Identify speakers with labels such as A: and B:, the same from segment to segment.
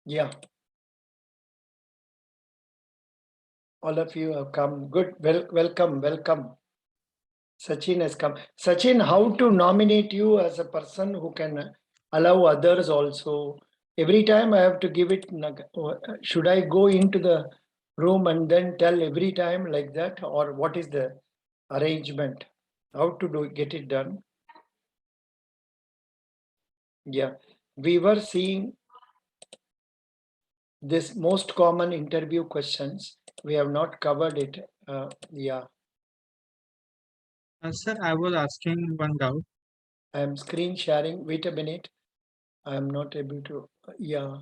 A: Yeah. All of you have come. Good. Welcome. Sachin has come. Sachin, how to nominate you as a person who can allow others also? Every time I have to give it. Should I go into the room and then tell every time like that, or what is the arrangement? How to get it done? Yeah, we were seeing this most common interview questions. We have not covered it. Yeah,
B: Sir, I was asking one doubt.
A: I am screen sharing. Wait a minute. I am not able to. Yeah,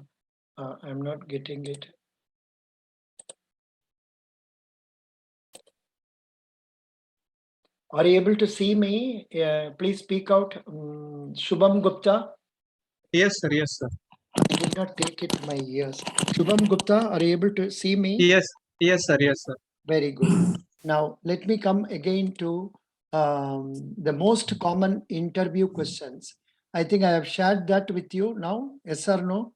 A: I'm not getting it. Are you able to see me? Please speak out. Shubham Gupta.
B: Yes, sir. Yes, sir.
A: I did not take it to my ears. Shubham Gupta, are you able to see me?
B: Yes. Yes, sir. Yes, sir.
A: Very good. Now, let me come again to the most common interview questions. I think I have shared that with you now. Yes or no?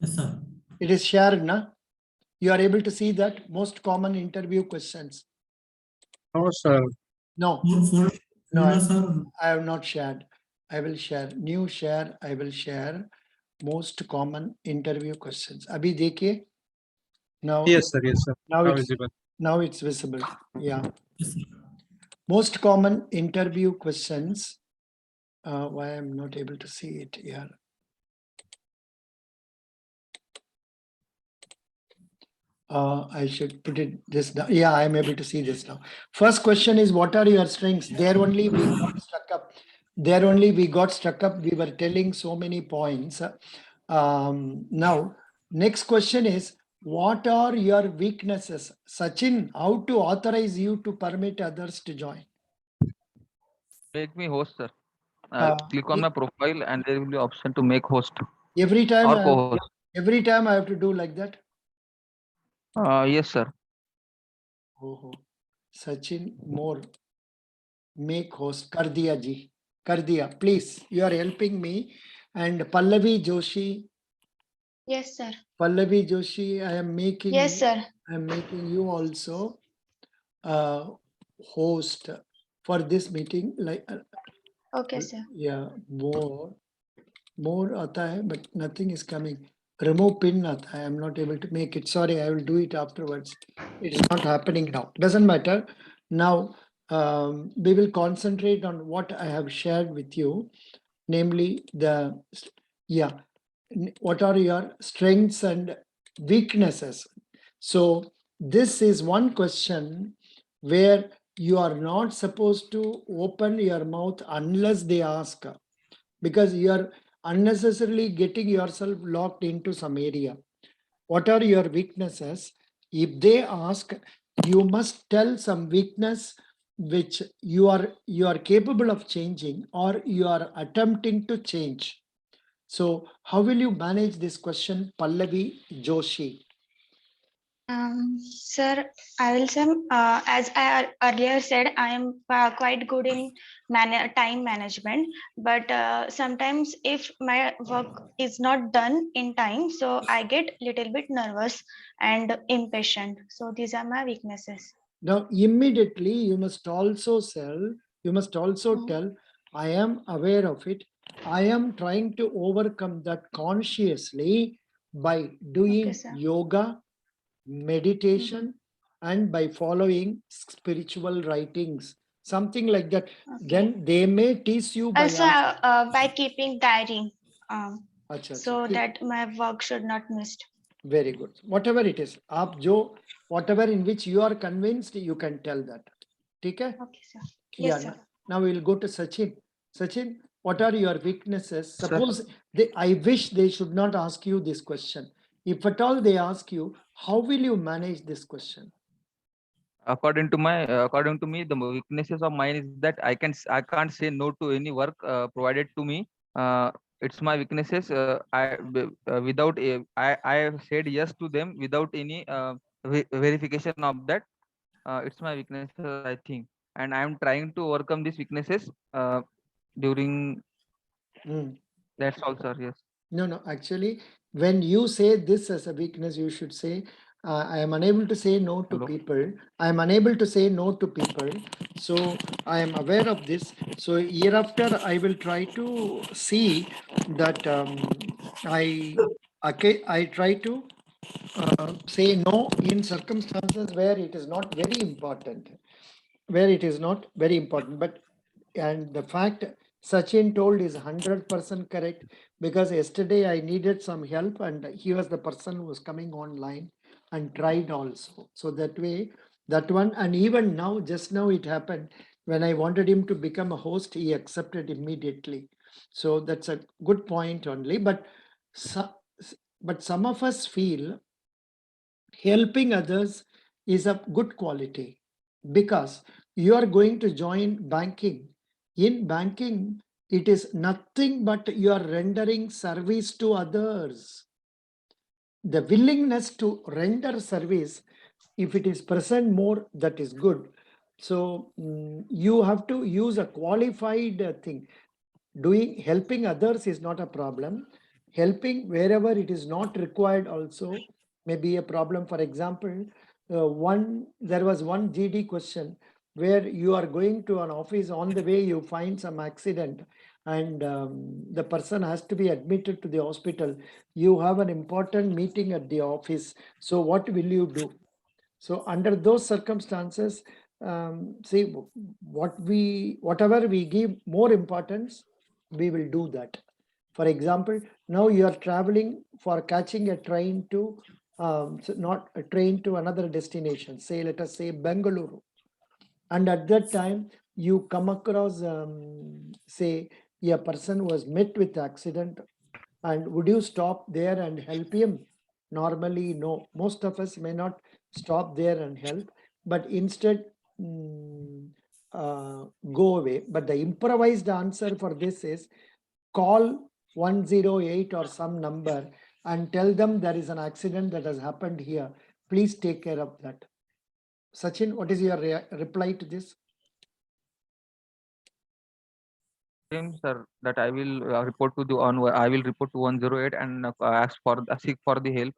C: Yes, sir.
A: It is shared, na? You are able to see that most common interview questions.
B: No, sir.
A: No,
C: For
A: no,
C: folder, sir.
A: I have not shared. I will share. New share. I will share most common interview questions. Abhi dekhiye. Now,
B: Yes, sir. Yes, sir.
A: now it's
B: visible.
A: now it's visible. Yeah.
C: Yes, sir.
A: Most common interview questions. Why I'm not able to see it here. I should put it this down. Yeah, I'm able to see this now. First question is, what are your strengths? There only we got stuck up. There only we got stuck up. We were telling so many points. Now, next question is, what are your weaknesses? Sachin, how to authorize you to permit others to join?
D: Make me host, sir. Click
A: e-
D: on my profile and there will be option to make host
A: Every time,
D: or co-host.
A: every time I have to do like that.
D: Yes, sir.
A: Oh, Sachin, more. Make host. Kar diya ji. Kar diya. Please, you are helping me. And Pallavi Joshi.
E: Yes, sir.
A: Pallavi Joshi, I am making.
E: Yes, sir.
A: I am making you also host for this meeting. Like,
E: Okay, sir.
A: yeah, more aata hai, but nothing is coming. Remove pin aata hai. I'm not able to make it. Sorry, I will do it afterwards. It is not happening now. Doesn't matter. Now we will concentrate on what I have shared with you, namely what are your strengths and weaknesses. So this is one question where you are not supposed to open your mouth unless they ask, because you are unnecessarily getting yourself locked into some area. What are your weaknesses? If they ask, you must tell some weakness which you are capable of changing or you are attempting to change. So how will you manage this question, Pallavi Joshi?
E: Sir, I will say, as I earlier said, I am quite good in time management. But sometimes, if my work is not done in time, so I get little bit nervous and impatient. So these are my weaknesses.
A: Now immediately you must also
E: Hmm.
A: tell, I am aware of it. I am trying to overcome that consciously by
E: Okay,
A: doing
E: sir.
A: yoga,
E: Mhm.
A: meditation, and by following spiritual writings, something like that.
E: Okay.
A: Then they may tease you by
E: Also, by keeping diary, um,
A: Acha, acha.
E: so that my work should not missed.
A: Very good. Whatever it is, whatever in which you are convinced, you can tell that. Okay?
E: Okay, sir.
A: Yeah.
E: Yes, sir.
A: Now we will go to Sachin. Sachin, what are your weaknesses?
D: Sir.
A: Suppose I wish they should not ask you this question. If at all they ask you, how will you manage this question?
D: According to me, the weaknesses of mine is that I can't say no to any work provided to me. It's my weaknesses. Without I have said yes to them without any verification of that. It's my weaknesses, I think, and I am trying to overcome these weaknesses during.
A: Hmm.
D: That's all, sir. Yes.
A: No, actually, when you say this as a weakness, you should say, I am unable to say no to
D: Hello.
A: people. I am unable to say no to people. So I am aware of this. So year after, I will try to see that I try to say no in circumstances where it is not very important, but and the fact Sachin told is 100% correct, because yesterday I needed some help and he was the person who was coming online and tried also. So that way, that one, and even now, just now it happened when I wanted him to become a host, he accepted immediately. So that's a good point only. But some of us feel helping others is a good quality, because you are going to join banking. In banking, it is nothing but you are rendering service to others. The willingness to render service, if it is present more, that is good. So you have to use a qualified thing. Helping others is not a problem. Helping wherever it is not required also may be a problem. For example, there was one GD question where you are going to an office, on the way you find some accident and the person has to be admitted to the hospital. You have an important meeting at the office. So what will you do? So under those circumstances, see, whatever we give more importance, we will do that. For example, now you are traveling for catching a train to, not a train to another destination, say, let us say Bengaluru. And at that time, you come across, say, a person who was met with accident, and would you stop there and help him? Normally, no. Most of us may not stop there and help, but instead go away. But the improvised answer for this is call 108 or some number and tell them there is an accident that has happened here. Please take care of that. Sachin, what is your reply to this?
D: Same, sir, that I will report to the on. I will report to 108 and ask for seek for the help.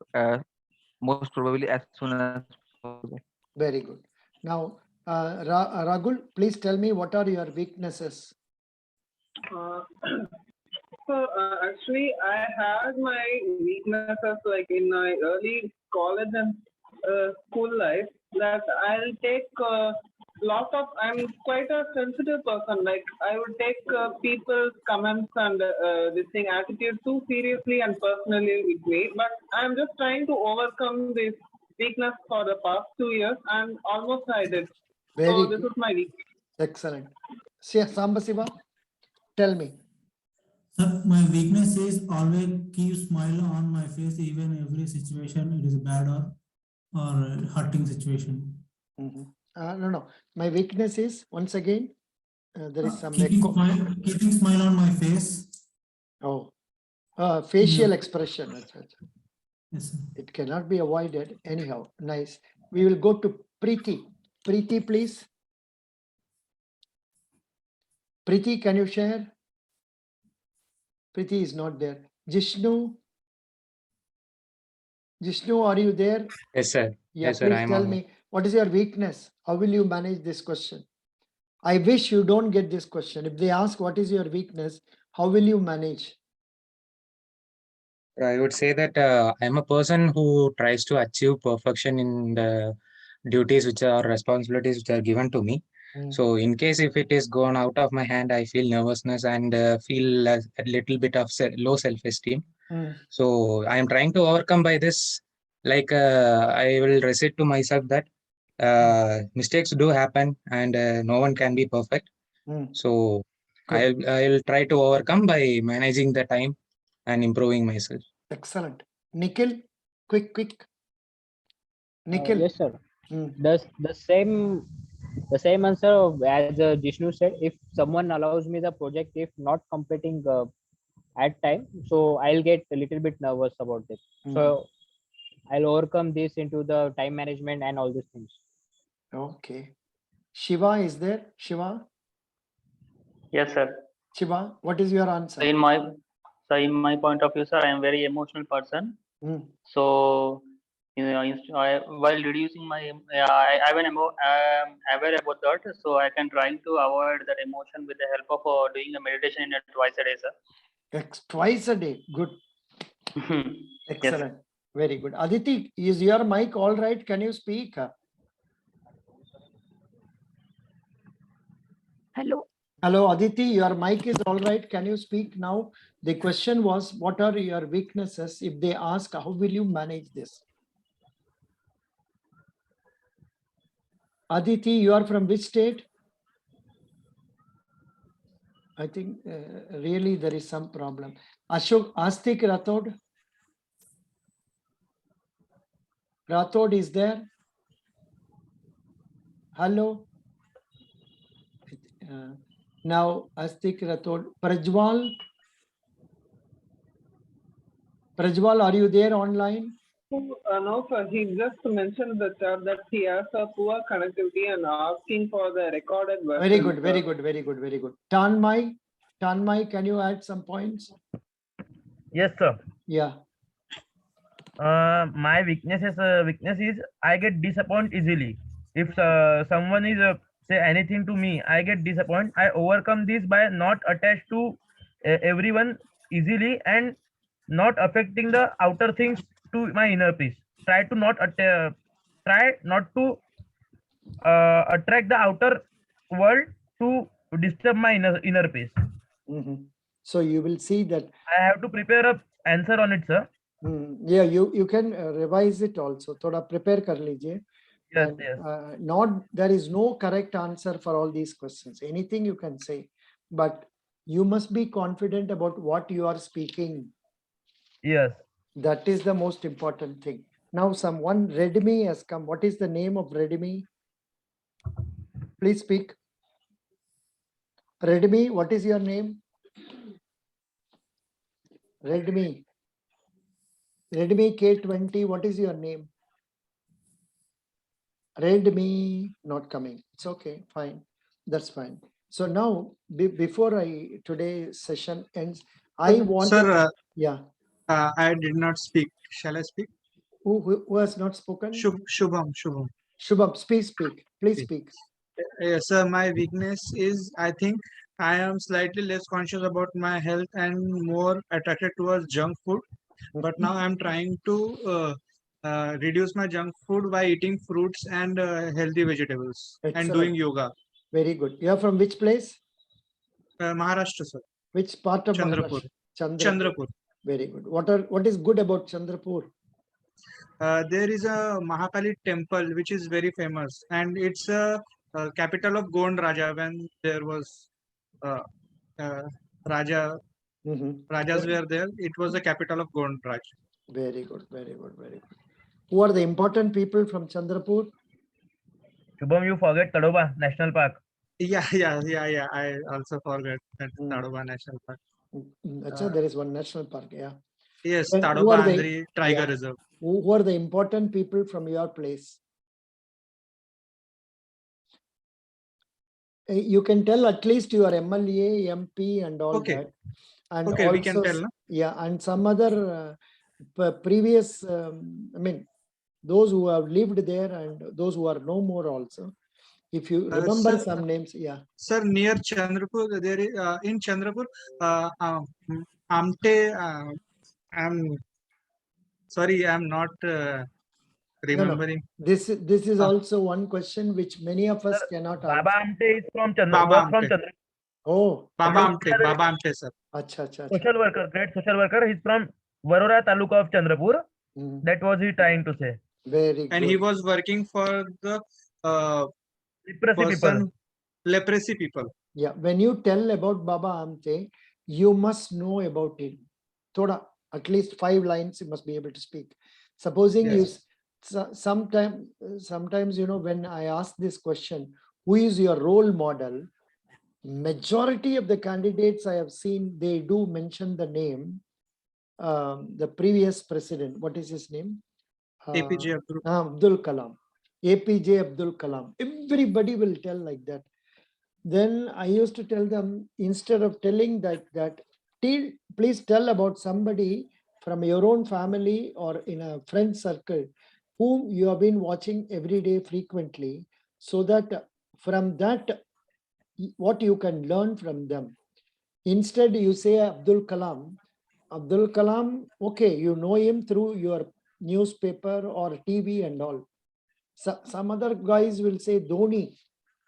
D: Most probably as soon as possible.
A: Very good. Now, Ragul, please tell me, what are your weaknesses?
F: Actually, I had my weaknesses like in my early college and school life, that I'll take lot of. I'm quite a sensitive person. Like I would take people's comments and this thing attitude too seriously and personally with me. But I'm just trying to overcome this weakness for the past 2 years, and almost I did.
A: Very
F: So this
A: good.
F: is my weakness.
A: Excellent. Sambasiva, tell me.
C: Sir, my weakness is always keep smile on my face, even every situation it is bad or hurting situation.
A: No. My weakness is, once again, there is some
C: Keeping
A: echo.
C: keeping smile on my face.
A: Oh, facial
C: Yeah.
A: expression.
C: Yes, sir.
A: It cannot be avoided. Anyhow, nice. We will go to Preeti. Preeti, please. Preeti, can you share? Preeti is not there. Jishnu, are you there?
G: Yes, sir.
A: Yeah,
G: Yes, sir.
A: please
G: I'm
A: tell
G: on.
A: me, what is your weakness? How will you manage this question? I wish you don't get this question. If they ask what is your weakness, how will you manage?
G: I would say that I'm a person who tries to achieve perfection in the duties which are responsibilities which are given to me. So, in case if it is gone out of my hand, I feel nervousness and feel a little bit of low self-esteem. So, I am trying to overcome by this. Like I will recite to myself that mistakes do happen and no one can be perfect. So,
A: Good.
G: I'll try to overcome by managing the time and improving myself.
A: Excellent. Nikhil, quick. Nikhil.
H: Yes, sir.
A: Hmm.
H: The same answer as Jishnu said. If someone allows me the project, if not completing at time, so I'll get a little bit nervous about it. So I'll overcome this into the time management and all these things.
A: Okay. Shiva is there? Shiva?
I: Yes, sir.
A: Shiva, what is your answer?
I: In my So in my point of view, sir, I am very emotional person.
A: Mm.
I: So while reducing my, I am aware about that. So I can try to avoid that emotion with the help of doing a meditation in a twice a day, sir.
A: Twice a day. Good.
I: Yes.
A: Excellent. Very good. Aditi, is your mic all right? Can you speak?
J: Hello.
A: Hello, Aditi, your mic is all right. Can you speak now? The question was, what are your weaknesses? If they ask, how will you manage this? Aditi, you are from which state? I think really there is some problem. Ashok, Astik Rathod? Rathod is there? Hello? Now, Astik Rathod. Prajwal? Prajwal, are you there online?
F: No, sir. He just mentioned in the chat that he has a poor connectivity and asking for the recorded version.
A: Very good,
F: sir.
A: very good, very good, very good. Tanmay, can you add some points?
K: Yes, sir.
A: Yeah.
K: My weakness is I get disappointed easily. If someone is say anything to me, I get disappointed. I overcome this by not attached to everyone easily and not affecting the outer things to my inner peace. Try not to attract the outer world to disturb my inner peace.
A: Mhm. So you will see that.
K: I have to prepare a answer on it, sir.
A: Yeah, you can revise it also. Thoda prepare kar lijiye.
K: Yes,
A: And,
K: yes.
A: there is no correct answer for all these questions. Anything you can say, but you must be confident about what you are speaking.
K: Yes.
A: That is the most important thing. Now someone Redmi has come. What is the name of Redmi? Please speak. Redmi, what is your name? Redmi. Redmi K20, what is your name? Redmi not coming. It's okay, fine. That's fine. So now, before today's session ends, I want
B: Sir,
A: yeah.
B: I did not speak. Shall I speak?
A: Who has not spoken?
B: Shubham.
A: Shubham, speak. Please speak.
B: Yes, sir. My weakness is I think I am slightly less conscious about my health and more attracted towards junk food. But now I'm trying to reduce my junk food by eating fruits and healthy vegetables and
A: Excellent.
B: doing yoga.
A: Very good. You are from which place?
B: Maharashtra, sir.
A: Which part of
B: Chandrapur.
A: Maharashtra?
B: Chandrapur.
A: Very good. What is good about Chandrapur?
B: There is a Mahakali temple which is very famous, and it's a capital of Gond Raja when there was Raja. Rajas were there. It was the capital of Gond Raj.
A: Very good, very good, very good. Who are the important people from Chandrapur?
K: Shubham, you forget Tadoba National Park.
B: Yeah. I also forgot that Tadoba National Park.
A: Achha, there is one national park, yeah.
B: Yes,
A: And who
B: Tadoba
A: are the-
B: Andhri Tiger
A: yeah.
B: Reserve.
A: Who are the important people from your place? You can tell at least your MLA, MP, and all
B: Okay.
A: that. And
B: Okay,
A: also,
B: we can tell, no?
A: yeah, and some other previous, I mean, those who have lived there and those who are no more also. If you remember
B: Sir,
A: some names, yeah.
B: Sir, near Chandrapur, there is in Chandrapur, Amte. I'm sorry, I'm not remembering.
A: This is also one question which many of us cannot
K: Baba
A: answer.
K: Amte is from
B: Baba
K: was from
B: Amte.
K: Chandra.
A: Oh,
B: Baba Amte, sir.
A: Acha.
K: Social worker, great social worker. He's from Varora Taluka of Chandrapur. That was he trying to say.
A: Very good.
B: And he was working for the leprosy people.
A: Yeah, when you tell about Baba Amte, you must know about him. Thoda, at least 5 lines you must be able to speak. Supposing
B: Yes.
A: sometimes, when I ask this question, who is your role model? Majority of the candidates I have seen, they do mention the name, the previous president. What is his name?
B: APJ
A: Abdul Kalam. APJ Abdul Kalam. Everybody will tell like that. Then I used to tell them, instead of telling that please tell about somebody from your own family or in a friend circle whom you have been watching every day frequently, so that from that, what you can learn from them. Instead, you say Abdul Kalam. Abdul Kalam, okay, you know him through your newspaper or TV and all. So, some other guys will say Dhoni.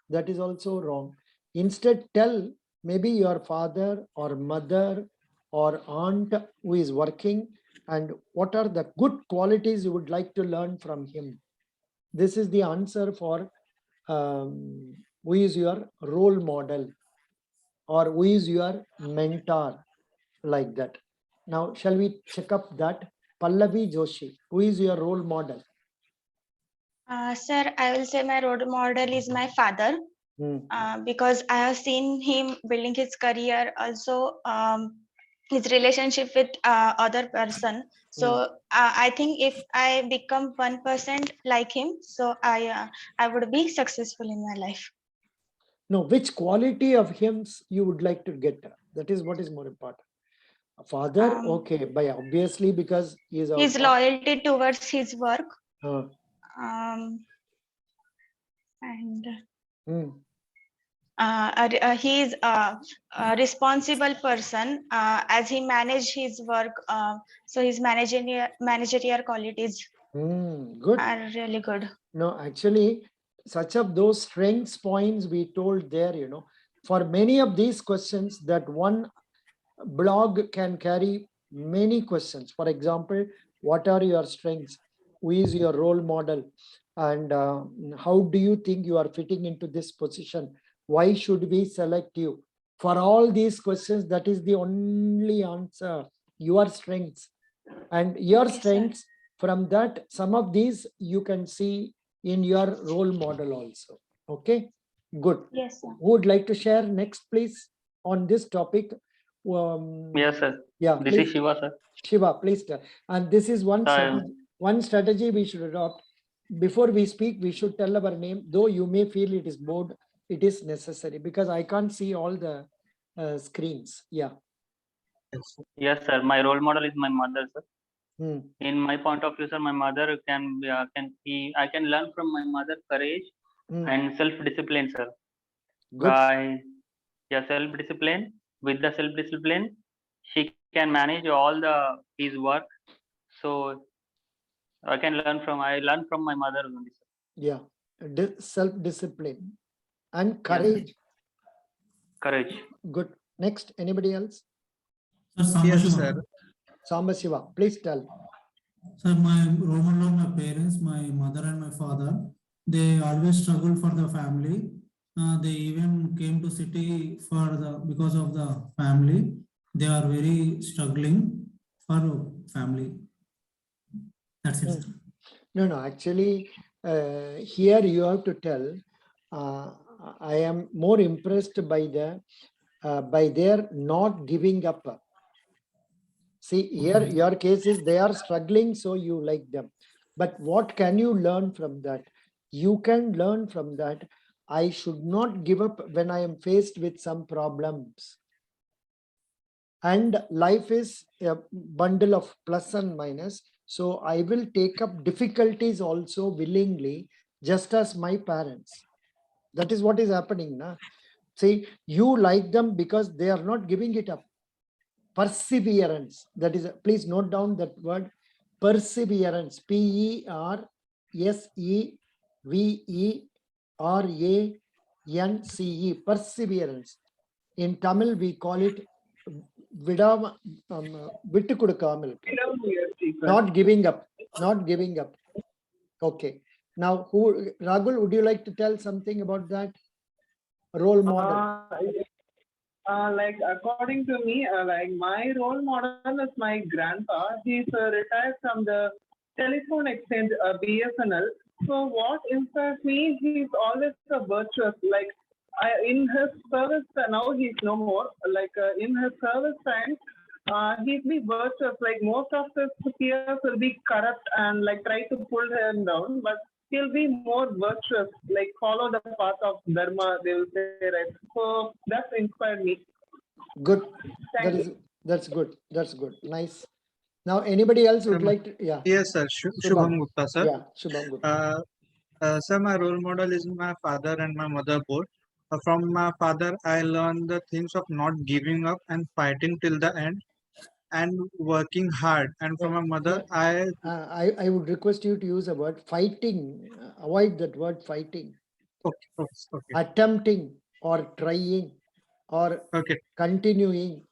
A: That is also wrong. Instead, tell maybe your father or mother or aunt who is working, and what are the good qualities you would like to learn from him. This is the answer for who is your role model or who is your mentor, like that. Now, shall we check up that? Pallavi Joshi, who is your role model?
E: Sir, I will say my role model is my father. Because I have seen him building his career, also his relationship with other person. So I think if I become 1% like him, so I would be successful in my life.
A: No, which quality of him you would like to get? That is what is more important. A father, okay, by obviously because he is
E: his loyalty towards his work, and he is a responsible person as he manage his work. So his managerial qualities
A: good.
E: are really good.
A: No, actually, such of those strengths points we told there, you know, for many of these questions, that one blog can carry many questions. For example, what are your strengths? Who is your role model? And how do you think you are fitting into this position? Why should we select you? For all these questions, that is the only answer, your strengths. And your strengths, from that, some of these you can see in your role model also. Okay, good.
E: Yes, sir.
A: Who would like to share next, please, on this topic?
I: Yes, sir.
A: Yeah,
I: This
A: please.
I: is Shiva, sir.
A: Shiva, please tell. And this is one strategy we should adopt. Before we speak, we should tell our name, though you may feel it is bored, it is necessary because I can't see all the screens. Yeah.
I: Yes, sir. My role model is my mother, sir. In my point of view, sir, my mother I can learn from my mother courage and self-discipline, sir.
A: Good.
I: Self-discipline. With the self-discipline, she can manage all his work. So I learn from my mother only, sir.
A: Yeah, self-discipline and courage.
I: Yes. Courage.
A: Good. Next, anybody else?
B: Yes, sir.
A: Samba Shiva, please tell.
C: Sir, my role model are my parents, my mother and my father. They always struggled for the family. They even came to city because of the family. They are very struggling for family. That's it.
A: No, actually, here you have to tell. I am more impressed by their not giving up. See, here your case is they are struggling, so you like them. But what can you learn from that? You can learn from that. I should not give up when I am faced with some problems. And life is a bundle of plus and minus. So I will take up difficulties also willingly, just as my parents. That is what is happening now. See, you like them because they are not giving it up. Perseverance. That is, please note down that word, perseverance. Perseverance. Perseverance. In Tamil, we call it not giving up. Not giving up. Okay. Now, Ragul, would you like to tell something about that? Role model.
F: Like according to me, like my role model is my grandpa. He's retired from the telephone exchange, BSNL. So what inspires me, he's always a virtuous. Like in his service, now he's no more. Like in his service time, he'll be virtuous. Like most of his peers will be corrupt and like try to pull him down, but he'll be more virtuous, like follow the path of Dharma, they will say, right? So that inspired me.
A: Good.
F: Thank
A: That is
F: you.
A: That's good. That's good. Nice. Now, anybody else would
B: Um,
A: like to? Yeah.
B: Yes, sir. Shubham Gupta, sir.
A: Yeah, Shubham Gupta.
B: Sir, my role model is my father and my mother both. From my father, I learned the things of not giving up and fighting till the end and working hard. And from my mother,
A: I would request you to use the word fighting. Avoid that word fighting.
B: okay.
A: Attempting or trying or
B: Okay.
A: continuing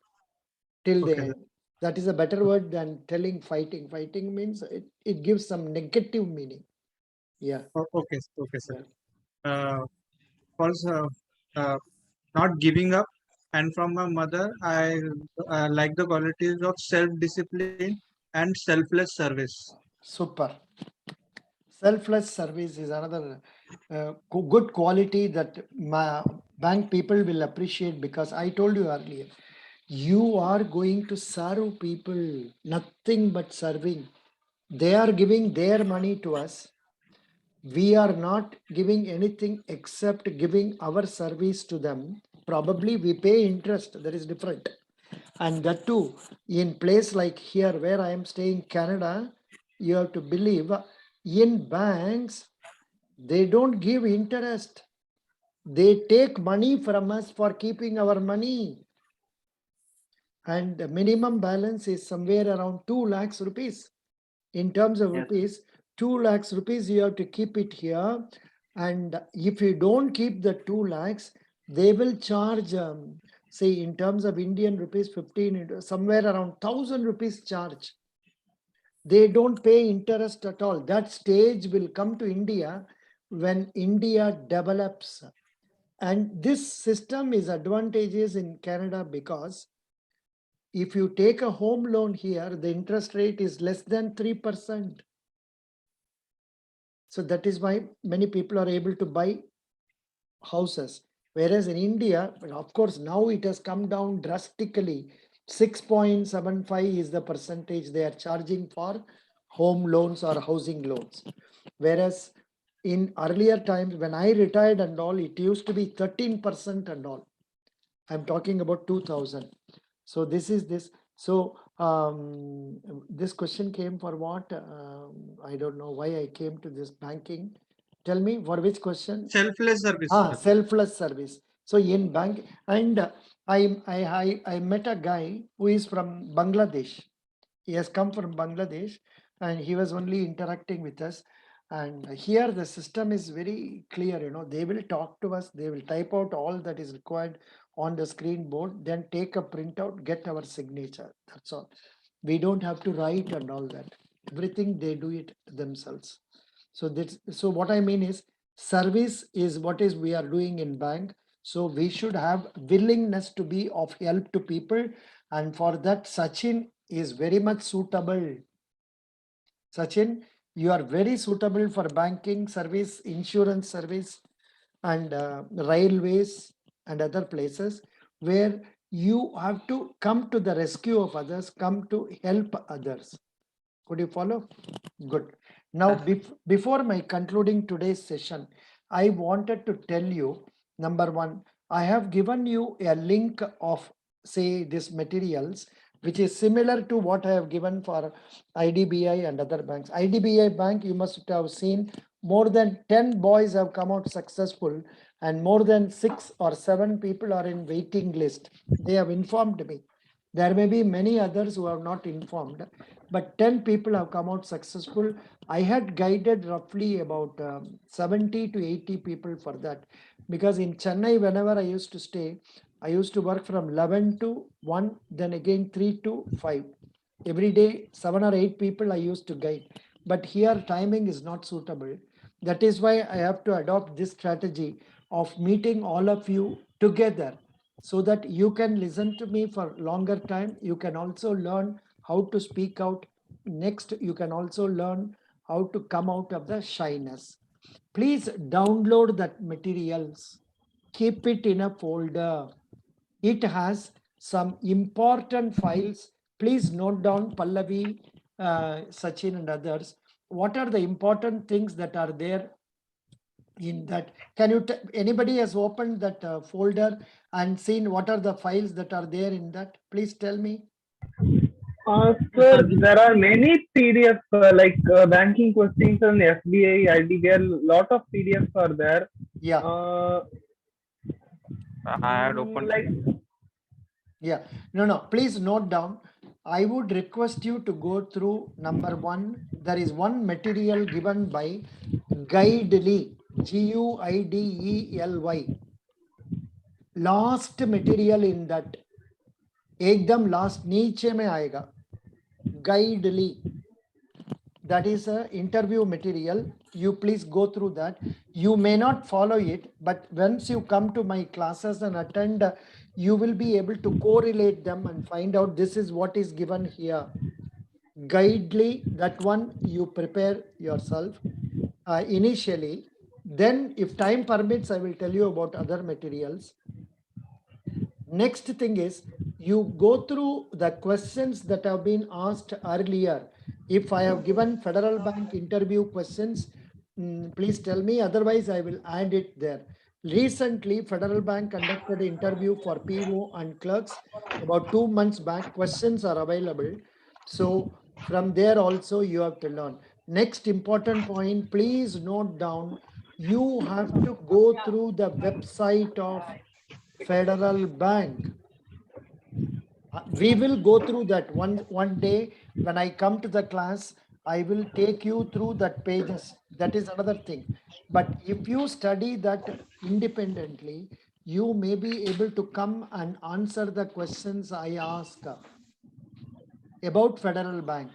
A: till the
B: Okay,
A: end. That is a better word than telling fighting. Fighting means it gives some negative meaning. Yeah.
B: Okay, sir. Also, not giving up. And from my mother, I like the qualities of self-discipline and selfless service.
A: Super. Selfless service is another good quality that bank people will appreciate, because I told you earlier, you are going to serve people, nothing but serving. They are giving their money to us. We are not giving anything except giving our service to them. Probably we pay interest, that is different. And that too, in place like here where I am staying, Canada, you have to believe in banks, they don't give interest. They take money from us for keeping our money. And the minimum balance is somewhere around 2 lakhs rupees. In terms of rupees, 2 lakhs rupees, you have to keep it here. And if you don't keep the 2 lakhs, they will charge, say in terms of Indian rupees, 15, somewhere around 1000 rupees charge. They don't pay interest at all. That stage will come to India when India develops. And this system is advantageous in Canada because if you take a home loan here, the interest rate is less than 3%. So that is why many people are able to buy houses. Whereas in India, of course, now it has come down drastically. 6.75 is the percentage they are charging for home loans or housing loans. Whereas in earlier times, when I retired and all, it used to be 13% and all. I'm talking about 2000. So this is this. So this question came for what? I don't know why I came to this banking. Tell me for which question?
B: Selfless service.
A: Selfless service. So in bank, and I met a guy who is from Bangladesh. He has come from Bangladesh and he was only interacting with us. And here the system is very clear, they will talk to us, they will type out all that is required on the screen board, then take a printout, get our signature. That's all. We don't have to write and all that. Everything they do it themselves. So what I mean is service is what is we are doing in bank. So we should have willingness to be of help to people. And for that, Sachin is very much suitable. Sachin, you are very suitable for banking service, insurance service, and railways and other places where you have to come to the rescue of others, come to help others. Could you follow? Good. Now, before my concluding today's session, I wanted to tell you, number one, I have given you a link of, say, these materials, which is similar to what I have given for IDBI and other banks. IDBI Bank, you must have seen more than 10 boys have come out successful and more than 6 or 7 people are in waiting list. They have informed me. There may be many others who are not informed, but 10 people have come out successful. I had guided roughly about 70 to 80 people for that, because in Chennai, whenever I used to stay, I used to work from 11 to 1, then again 3 to 5. Every day, 7 or 8 people I used to guide. But here, timing is not suitable. That is why I have to adopt this strategy of meeting all of you together so that you can listen to me for longer time. You can also learn how to speak out. Next, you can also learn how to come out of the shyness. Please download that materials. Keep it in a folder. It has some important files. Please note down, Pallavi, Sachin and others. What are the important things that are there in that? Can you, anybody has opened that folder and seen what are the files that are there in that? Please tell me.
F: Sir, there are many PDFs like banking questions and SBI, ID. There are lot of PDFs are there.
A: Yeah,
D: I had opened.
F: Like
A: yeah. No. Please note down. I would request you to go through number one. There is one material given by Guidely, Guidely. Last material in that. एकदम last नीचे में आएगा. Guidely. That is a interview material. You please go through that. You may not follow it, but once you come to my classes and attend, you will be able to correlate them and find out this is what is given here. Guidely, that one you prepare yourself initially. Then if time permits, I will tell you about other materials. Next thing is you go through the questions that have been asked earlier. If I have given Federal Bank interview questions, please tell me, otherwise I will add it there. Recently, Federal Bank conducted an interview for PO and clerks about 2 months back. Questions are available. So from there also you have to learn. Next important point, please note down, you have to go through the website of Federal Bank. We will go through that one day when I come to the class. I will take you through that pages. That is another thing. But if you study that independently, you may be able to come and answer the questions I ask about Federal Bank.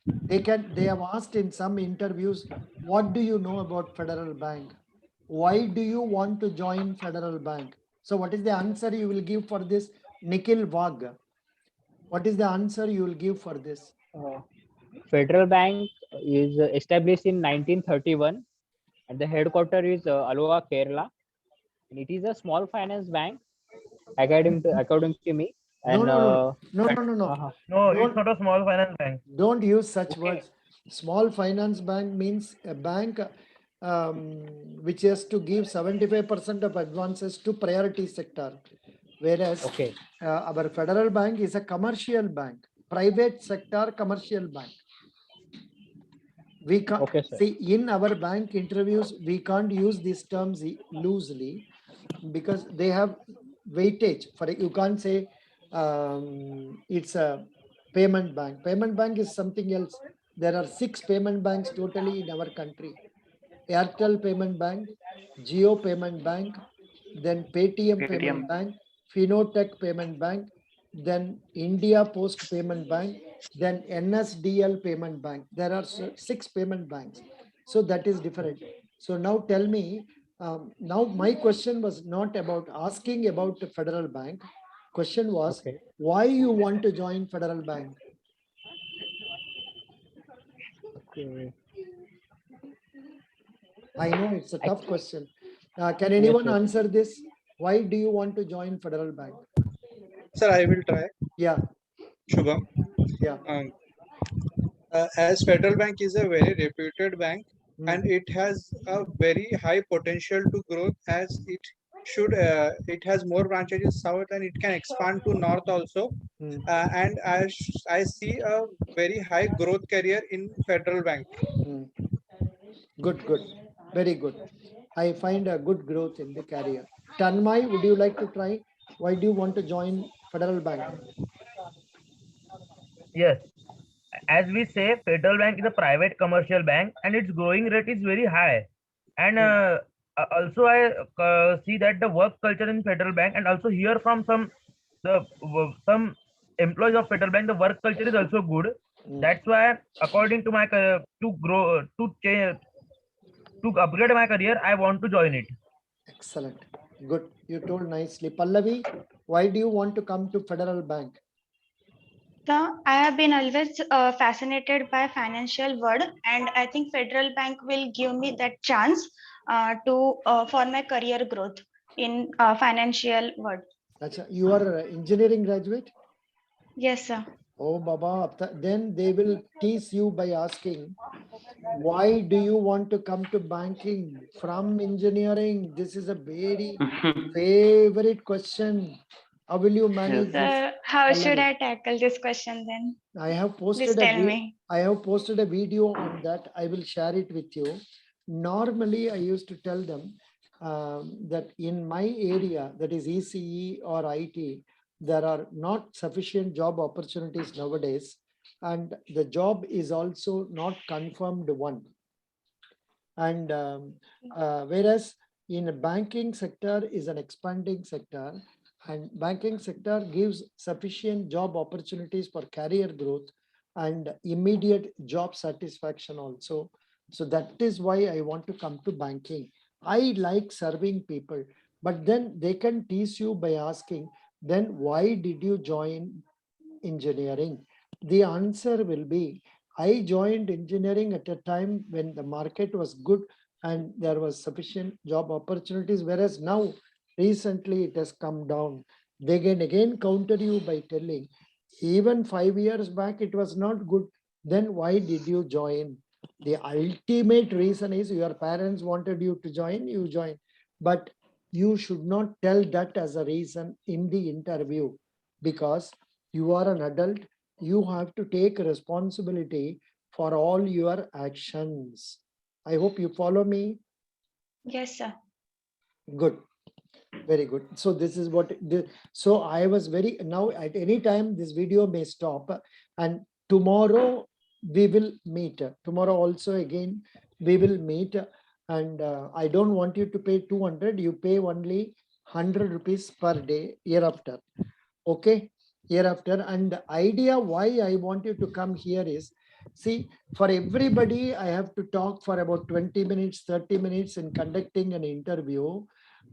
A: They have asked in some interviews, what do you know about Federal Bank? Why do you want to join Federal Bank? So what is the answer you will give for this? Nikhil Vag. What is the answer you will give for this?
H: Federal Bank is established in 1931 and the headquarters is Aloha, Kerala. And it is a small finance bank, according to me. And,
A: No.
K: No, it's not a small finance bank.
A: Don't use such words. Small finance bank means a bank which has to give 75% of advances to priority sector. Whereas our Federal Bank is a commercial bank, private sector commercial bank. We can't see in our bank interviews, we can't use these terms loosely because they have weightage. You can't say it's a payment bank. Payment bank is something else. There are 6 payment banks totally in our country. Airtel Payment Bank, Jio Payment Bank, then Paytm Payment Bank, Finotech Payment Bank, then India Post Payment Bank, then NSDL Payment Bank. There are 6 payment banks. So that is different. So now tell me, now my question was not about asking about the Federal Bank. Question was, why you want to join Federal Bank? I know it's a tough question. Can anyone answer this? Why do you want to join Federal Bank?
B: Sir, I will try.
A: Yeah.
B: Shubham.
A: Yeah.
B: As Federal Bank is a very reputed bank and it has a very high potential to growth as it has more branches in south and it can expand to north also. And I see a very high growth career in Federal Bank.
A: Good. Very good. I find a good growth in the career. Tanmay, would you like to try? Why do you want to join Federal Bank?
K: Yes. As we say, Federal Bank is a private commercial bank and its growing rate is very high. And also I see that the work culture in Federal Bank and also hear from some employees of Federal Bank, the work culture is also good. That's why, according to my to upgrade my career, I want to join it.
A: Excellent. Good. You told nicely. Pallavi, why do you want to come to Federal Bank?
E: So I have been always fascinated by financial world, and I think Federal Bank will give me that chance for my career growth in financial world.
A: Achha, you are an engineering graduate?
E: Yes, sir.
A: Oh, Baba, then they will tease you by asking, why do you want to come to banking from engineering? This is a very favorite question. How will you manage this?
E: Sir, how should
A: Pallavi?
E: I tackle this question then?
A: I have
E: Please
A: posted
E: tell me.
A: I have posted a video on that. I will share it with you. Normally, I used to tell them that in my area, that is ECE or IT, there are not sufficient job opportunities nowadays, and the job is also not confirmed one. And whereas in a banking sector is an expanding sector, and banking sector gives sufficient job opportunities for career growth and immediate job satisfaction also. So that is why I want to come to banking. I like serving people, but then they can tease you by asking, then why did you join engineering? The answer will be, I joined engineering at a time when the market was good and there was sufficient job opportunities, whereas now recently it has come down. They can again counter you by telling, even 5 years back it was not good, then why did you join? The ultimate reason is your parents wanted you to join, you join. But you should not tell that as a reason in the interview, because you are an adult, you have to take responsibility for all your actions. I hope you follow me.
E: Yes, sir.
A: Good. Very good. So this is what, so I was very, now at any time this video may stop, and tomorrow we will meet. Tomorrow also again we will meet, and I don't want you to pay 200, you pay only 100 rupees per day hereafter. Okay, hereafter. And the idea why I want you to come here is, see, for everybody I have to talk for about 20 minutes, 30 minutes in conducting an interview,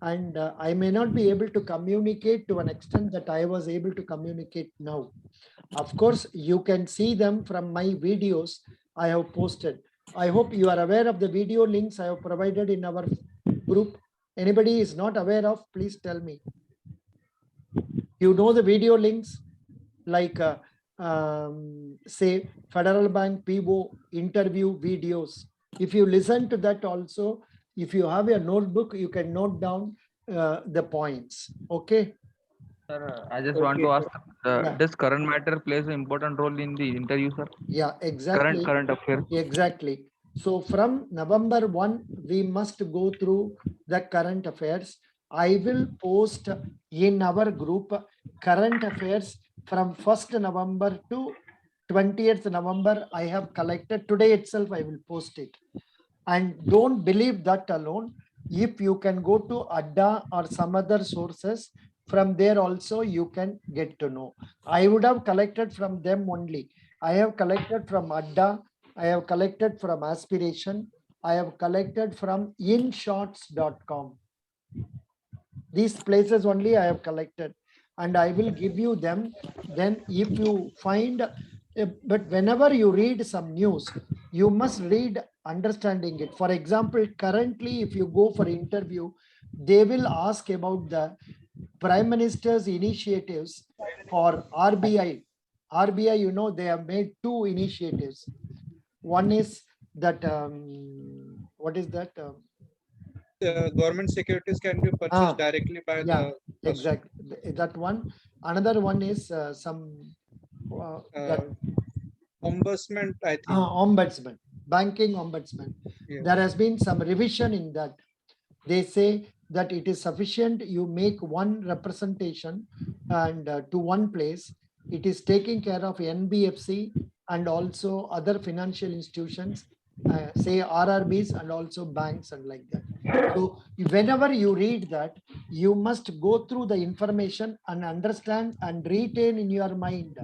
A: and I may not be able to communicate to an extent that I was able to communicate now. Of course, you can see them from my videos I have posted. I hope you are aware of the video links I have provided in our group. Anybody is not aware of, please tell me. You know the video links, like say Federal Bank PO interview videos. If you listen to that also, if you have a notebook, you can note down the points. Okay.
D: Sir, I just want to ask,
A: Yeah.
D: does current matter plays an important role in the interview, sir?
A: Yeah, exactly.
D: Current affairs.
A: Exactly. So from November 1, we must go through the current affairs. I will post in our group current affairs from 1st November to 20th November. I have collected today itself. I will post it. And don't believe that alone. If you can go to Adda or some other sources, from there also you can get to know. I would have collected from them only. I have collected from Adda. I have collected from Aspiration. I have collected from inshots.com. These places only I have collected, and I will give you them. Then if you find, but whenever you read some news, you must read understanding it. For example, currently, if you go for interview, they will ask about the Prime Minister's initiatives for RBI. RBI, you know, they have made 2 initiatives. One is that, what is that?
B: Government securities can be purchased directly by the
A: exactly that one. Another one is some
B: ombudsman, I think.
A: Ombudsman, banking ombudsman.
B: Yeah.
A: There has been some revision in that. They say that it is sufficient you make one representation and to one place. It is taking care of NBFC and also other financial institutions, say RRBs and also banks and like that. So whenever you read that, you must go through the information and understand and retain in your mind.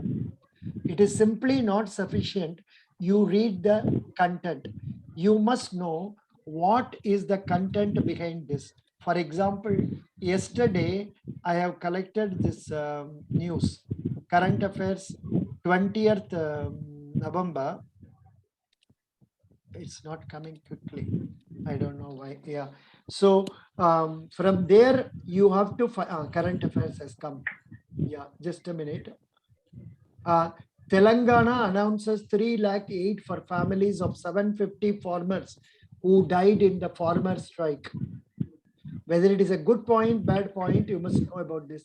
A: It is simply not sufficient. You read the content. You must know what is the content behind this. For example, yesterday I have collected this news, current affairs, 20th November. It's not coming quickly. I don't know why. Yeah. So from there you have to current affairs has come. Yeah, just a minute. Telangana announces 3 lakh aid for families of 750 farmers who died in the farmer strike. Whether it is a good point, bad point, you must know about this.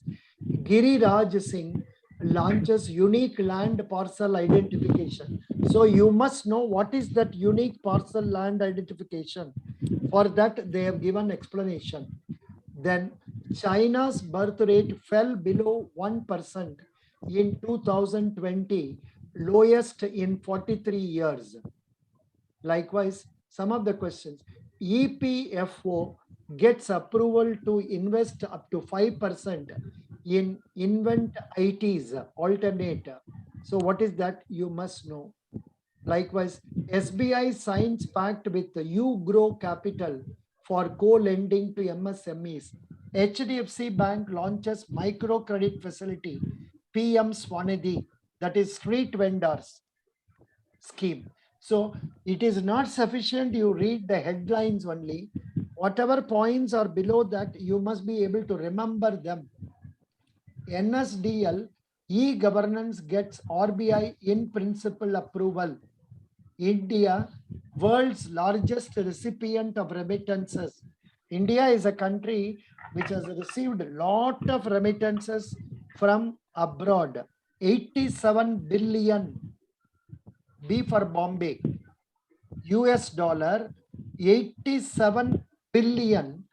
A: Giri Raj Singh launches unique land parcel identification. So you must know what is that unique parcel land identification. For that, they have given explanation. Then China's birth rate fell below 1% in 2020, lowest in 43 years. Likewise, some of the questions. EPFO gets approval to invest up to 5% in Invent IT's alternate. So what is that? You must know. Likewise, SBI signs pact with Ugrow Capital for co-lending to MSMEs. HDFC Bank launches microcredit facility, PM Swanidhi, that is street vendors scheme. So it is not sufficient you read the headlines only. Whatever points are below that, you must be able to remember them. NSDL e-governance gets RBI in principle approval. India, world's largest recipient of remittances. India is a country which has received a lot of remittances from abroad. 87 billion. B for Bombay. US dollar, 87 billion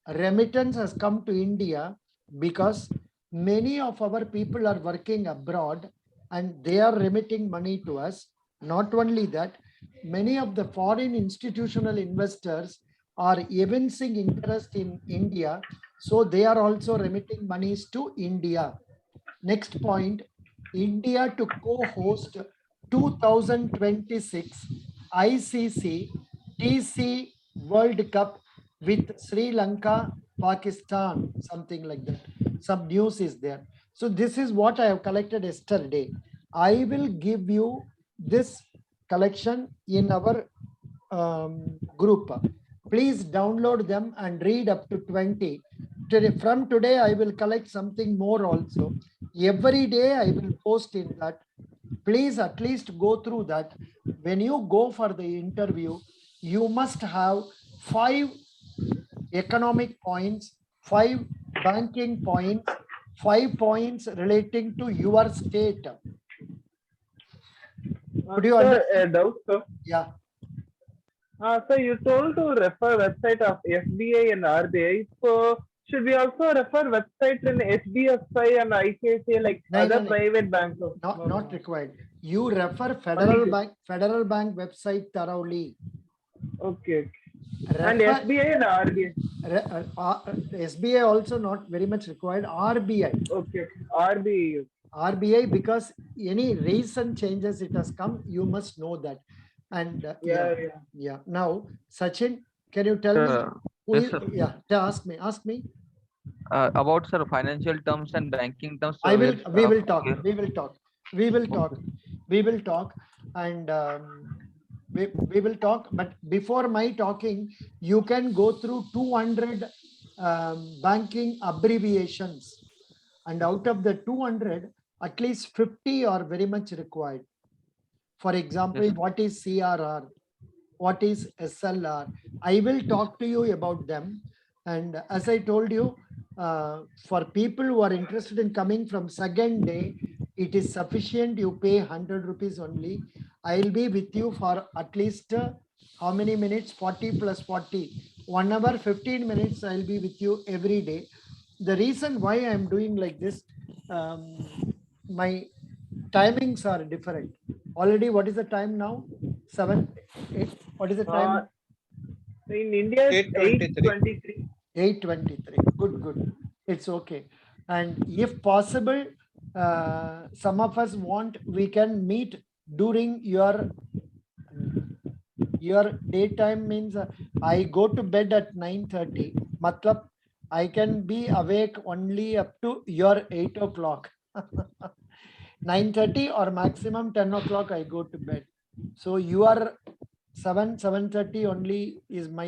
A: remittance has come to India because many of our people are working abroad and they are remitting money to us. Not only that, many of the foreign institutional investors are evincing interest in India, so they are also remitting monies to India. Next point, India to co-host 2026 ICC TC World Cup with Sri Lanka, Pakistan, something like that. Some news is there. So this is what I have collected yesterday. I will give you this collection in our group. Please download them and read up to 20. From today, I will collect something more also. Every day I will post in that. Please at least go through that. When you go for the interview, you must have 5 economic points, 5 banking points, 5 points relating to your state. Could you
F: Sir,
A: understand?
F: a doubt, sir.
A: Yeah.
F: So you told to refer website of SBI and RBI. So should we also refer websites in HDFC and ICICI like
A: No,
F: other
A: no.
F: private banks?
A: Not required. You refer Federal Bank website thoroughly.
F: Okay. And SBI and RBI.
A: SBI also not very much required. RBI.
F: Okay. RBI.
A: RBI, because any recent changes it has come, you must know that. And yeah. Now, Sachin, can you tell me?
D: Yes, sir.
A: Yeah, ask me.
D: About sir financial terms and banking terms.
A: We will talk, and we will talk. But before my talking, you can go through 200 banking abbreviations, and out of the 200, at least 50 are very much required. For example,
D: Yes.
A: What is CRR? What is SLR? I will talk to you about them. And as I told you, for people who are interested in coming from second day, it is sufficient you pay 100 rupees only. I'll be with you for at least how many minutes? 40 plus 40. 1 hour, 15 minutes, I'll be with you every day. The reason why I'm doing like this, my timings are different. Already, what is the time now? 7, 8. What is the time?
F: In India, 8:23.
A: 8:23. Good. It's okay. And if possible, some of us want, we can meet during your daytime means I go to bed at 9:30. Matlab, I can be awake only up to your 8 o'clock. 9:30 or maximum 10 o'clock I go to bed. So you are 7:30 only is my